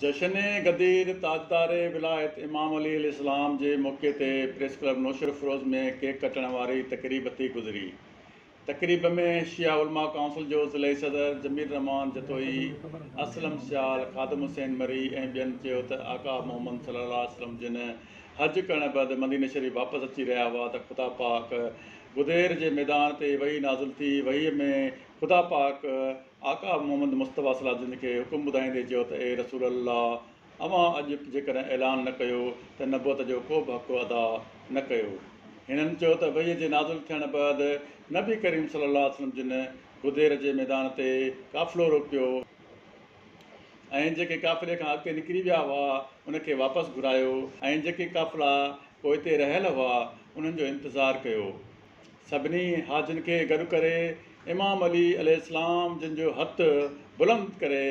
जशन गदीर ताजदार विलायत इमाम अली अलैहिस्सलाम जे मौक़े ते प्रेस क्लब नौशर फ़रोज़ में केक कटण वारी तक़रीब थी गुज़री। तक़रीब में शिया उलमा काउंसिल जो ज़िले सदर जमीर रहमान जतोई, असलम सियाल, खादम हुसैन मरी ऐं ॿियनि चयो त आका मोहम्मद सल्लल्लाहु अलैहि वसल्लम जिन हज करण बैदि मदीने शरीफ़ वापसि अची रहिया हुआ त ख़ुदा पाक गुदेर जे मैदान ते वही नाज़िल थी। वहीअ में ख़ुदा पाक आका मोहम्मद मुस्तफ़ा सल्लल्लाहु अलैहि वसल्लम खे हुकुम ॿुधाईंदे चयो त ए रसूल अल्लाह, अवां अॼु जेकॾहिं ऐलान न कयो त नबूअत जो को बि हक़ अदा न कयो। हिननि चयो त वहीअ जे नाज़िल थियण बैदि नबी करीम सल्लल्लाहु अलैहि वसल्लम जिन गुदेर जे मैदान ते काफ़िलो रोकियो ऐं जेके काफ़िले खां अॻिते निकिरी विया हुआ उनखे वापसि घुरायो ऐं जेके काफ़िला पोइ हिते रहियल हुआ उन्हनि जो इंतज़ारु कयो। सभिनी हाजिन खे गॾु करे इमाम अली अलैहिस्सलाम जिन जो हथु बुलंद करे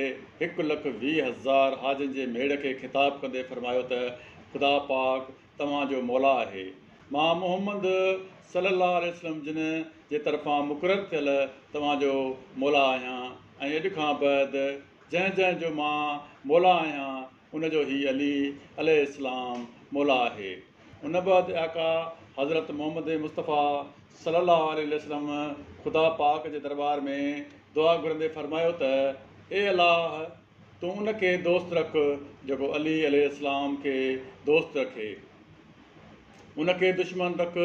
1,20,000 हाजिन जे मेड़ खे ख़िताब कंदे फरमायो त ख़ुदा पाक तव्हांजो मौला आहे। मां मोहम्मद सल्लल्लाहु अलैहि वसल्लम जिन जे तरफ़ां मुक़ररु थियल तव्हांजो मौला आहियां ऐं अॼु खां बैदि जंहिं जो मां मौला आहियां उनजो ई अली अलैहिस्सलाम मौला आहे। उन बैदि आका हज़रत मोहम्मद मुस्तफ़ा सल्लल्लाहु अलैहि वसल्लम ख़ुदा पाक जे दरबार में दुआ घुरंदे फरमायो त ए अलाह, तूं उनखे दोस्त रख जेको अली अलैहिस्सलाम खे दोस्त रखे, उनखे दुश्मन रख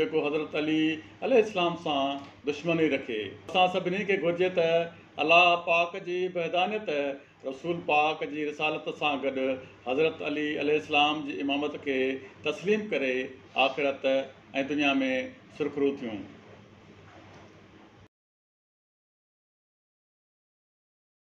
जेको हज़रत अली अलैहिस्सलाम सां दुश्मनी रखे। असां सभिनी खे घुरिजे त अलाह पाक जी वहदानियत रसूल पाक जी रिसालत सां गॾु हज़रत अली अलैहिस्सलाम जी इमामत खे तस्लीम करे आख़िरत ऐं दुनिया में सुरख़रू थियूं।